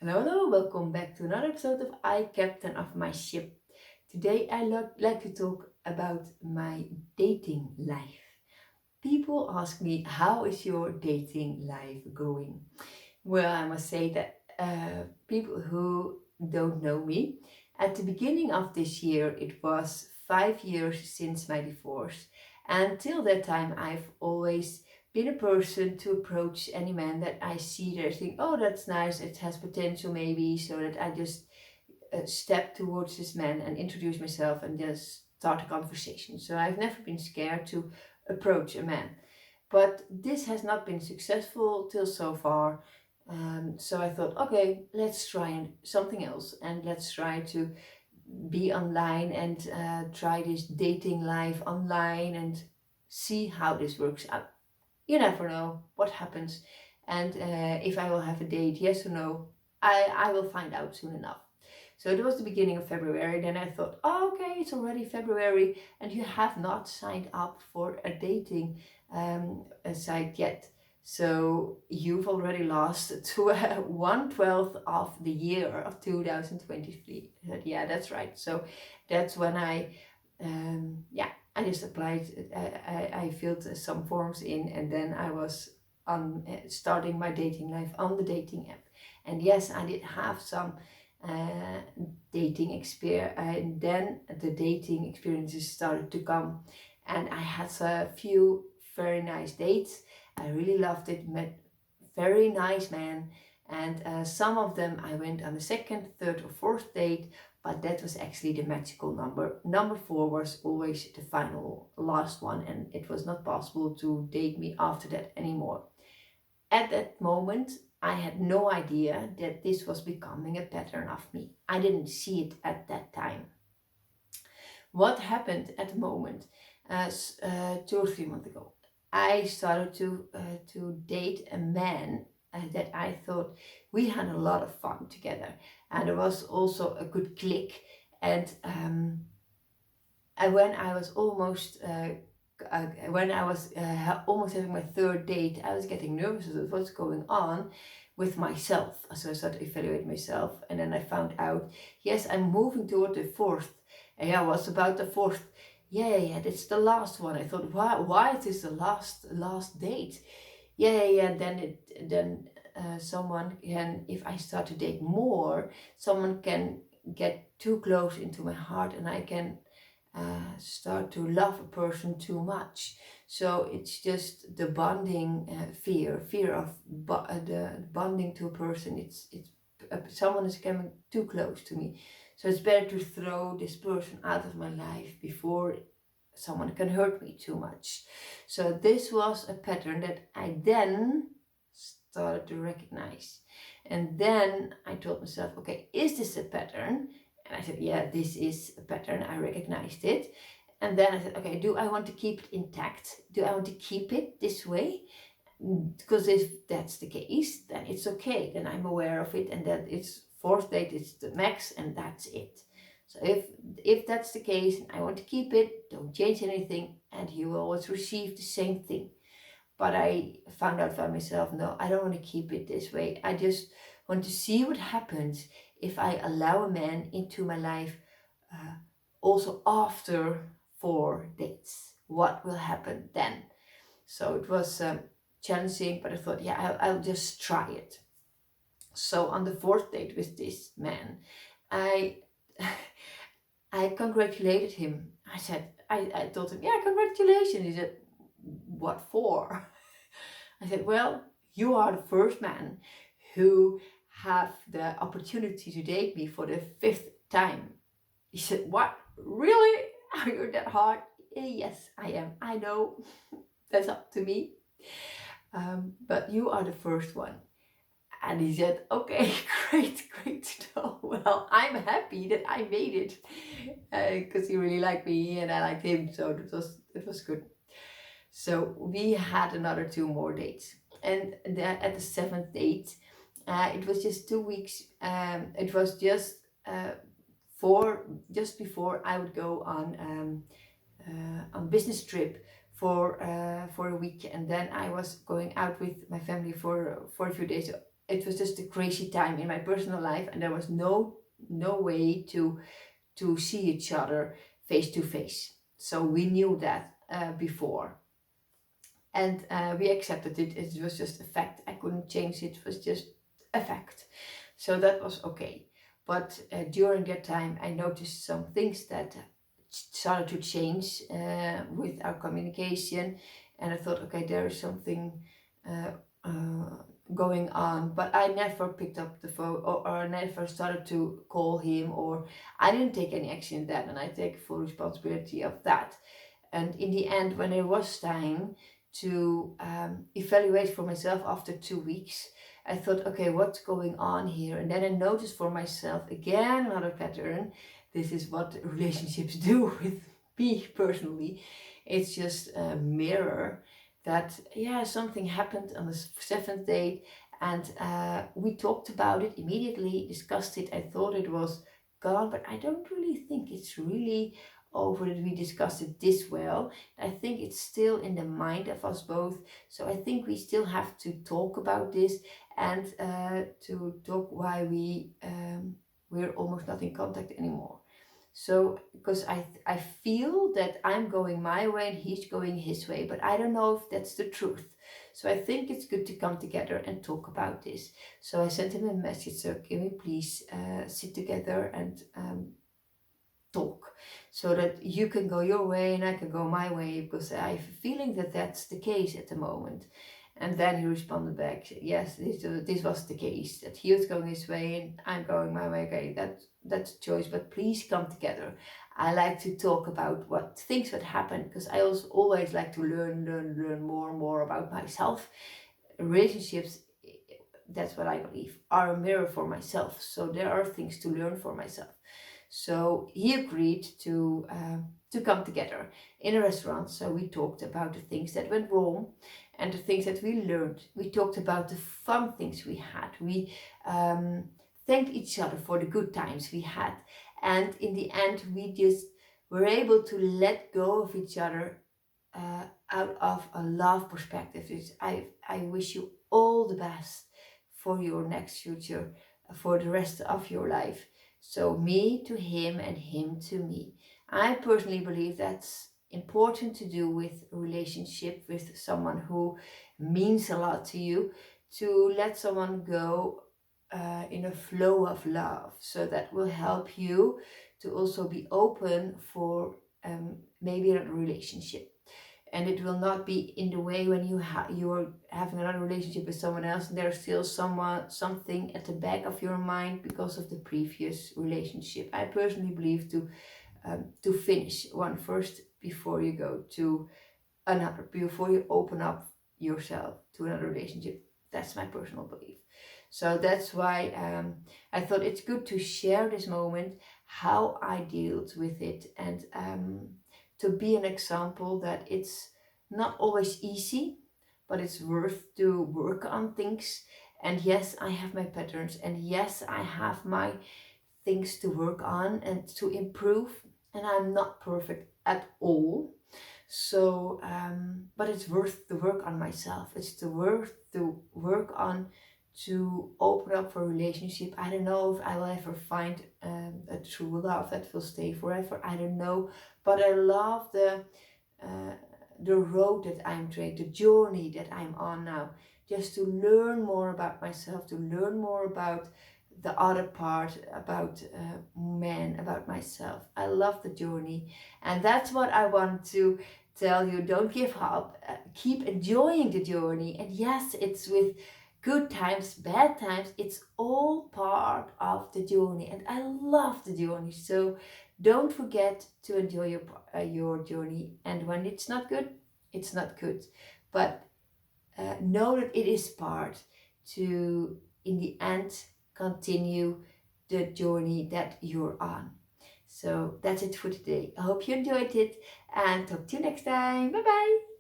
Hello, hello, welcome back to another episode of I, Captain of My Ship. Today I like to talk about my dating life. People ask me, how is your dating life going? Well, I must say that people who don't know me, at the beginning of this year, it was 5 years since my divorce. And till that time, I've always been a person to approach any man that I see there, think, oh, that's nice, it has potential maybe, so that I just step towards this man and introduce myself and just start a conversation. So I've never been scared to approach a man. But this has not been successful till so far. So I thought, okay, let's try something else and let's try to be online and try this dating life online and see how this works out. You never know what happens, and if I will have a date, yes or no, I will find out soon enough. So it was the beginning of February. Then I thought, oh, okay, it's already February and you have not signed up for a dating a site yet. So you've already lost to 1/12 of the year of 2023. I said, yeah, that's right. So that's when I just applied. I filled some forms in, and then I was on starting my dating life on the dating app. And yes, I did have some uh, dating experience, and then the dating experiences started to come, and I had a few very nice dates. I really loved it, met very nice men, and some of them I went on the second, third, or fourth date, but that was actually the magical number. Number four was always the final last one, and it was not possible to date me after that anymore. At that moment, I had no idea that this was becoming a pattern of me. I didn't see it at that time. What happened at the moment, 2 or 3 months ago? I started to date a man that I thought we had a lot of fun together, and there was also a good click. And when I was almost having my third date, I was getting nervous about what's going on with myself. So I started to evaluate myself, and then I found out, yes, I'm moving toward the fourth. And yeah, what's about the fourth? Yeah, that's the last one. I thought, why is this the last date? Yeah. Then someone can, if I start to date more, someone can get too close into my heart, and I can start to love a person too much. So it's just the bonding fear of the bonding to a person. It's someone is coming too close to me. So it's better to throw this person out of my life before someone can hurt me too much. So this was a pattern that I then started to recognize. And then I told myself, okay, is this a pattern? And I said, yeah, this is a pattern. I recognized it. And then I said, okay, do I want to keep it intact? Do I want to keep it this way? Because if that's the case, then it's okay. Then I'm aware of it, and that it's fourth date, it's the max, and that's it. So if that's the case, and I want to keep it, don't change anything, and you will always receive the same thing. But I found out by myself, no, I don't want to keep it this way. I just want to see what happens if I allow a man into my life also after 4 dates. What will happen then? So it was challenging, but I thought, yeah, I'll just try it. So on the fourth date with this man, I I congratulated him. I told him, yeah, congratulations. He said, what for? I said, well, you are the first man who have the opportunity to date me for the fifth time. He said, what? Really? Are you that hard? Yes, I am. I know. That's up to me. But you are the first one. And he said, okay, great to know. Well, I'm happy that I made it because he really liked me and I liked him. So it was good. So we had another 2 more dates. And at the seventh date, it was just 2 weeks. It was just before I would go on business trip for a week, and then I was going out with my family for a few days it was just a crazy time in my personal life, and there was no way to see each other face to face. So we knew that before, and we accepted it. It was just a fact. I couldn't change it. It was just a fact. So that was okay. But during that time, I noticed some things that started to change with our communication, and I thought, okay, there is something uh, uh, going on. But I never picked up the phone, or I never started to call him, or I didn't take any action in that, and I take full responsibility of that. And in the end, when it was time to evaluate for myself after 2 weeks, I thought, okay, what's going on here? And then I noticed for myself again another pattern. This is what relationships do with me personally. It's just a mirror that, yeah, something happened on the seventh date, and we talked about it immediately, discussed it. I thought it was gone, but I don't really think it's really over that we discussed it this well. I think it's still in the mind of us both. So I think we still have to talk about this, and to talk why we're almost not in contact anymore. So because I feel that I'm going my way and he's going his way, but I don't know if that's the truth. So I think it's good to come together and talk about this. So I sent him a message. So can we please sit together and talk, so that you can go your way and I can go my way, because I have a feeling that that's the case at the moment. And then he responded back, yes, this was the case, that he was going his way and I'm going my way. Okay, that's a choice, but please come together. I like to talk about what things that happen, because I also always like to learn more and more about myself. Relationships, that's what I believe, are a mirror for myself. So there are things to learn for myself. So he agreed to come together in a restaurant. So we talked about the things that went wrong and the things that we learned. We talked about the fun things we had. We thanked each other for the good times we had. And in the end, we just were able to let go of each other out of a love perspective. I wish you all the best for your next future, for the rest of your life. So me to him and him to me. I personally believe that's important to do with a relationship with someone who means a lot to you, to let someone go in a flow of love. So that will help you to also be open for maybe another relationship. And it will not be in the way when you're having another relationship with someone else and there's still something at the back of your mind because of the previous relationship. I personally believe to finish one first before you go to another, before you open up yourself to another relationship. That's my personal belief. So that's why I thought it's good to share this moment, how I dealt with it, and to be an example that it's not always easy, but it's worth to work on things. And yes, I have my patterns, and yes, I have my things to work on and to improve, and I'm not perfect at all. So but it's worth to work on myself. It's worth to work on, to open up for a relationship. I don't know if I will ever find a true love that will stay forever. I don't know, but I love the road that I'm taking, the journey that I'm on now, just to learn more about myself, to learn more about the other part, about men, about myself. I love the journey, and that's what I want to tell you. Don't give up. Keep enjoying the journey. And yes, it's with good times, bad times. It's all part of the journey, and I love the journey. So don't forget to enjoy your journey. And when it's not good, it's not good. But know that it is part to, in the end, continue the journey that you're on. So that's it for today. I hope you enjoyed it, and talk to you next time. Bye bye.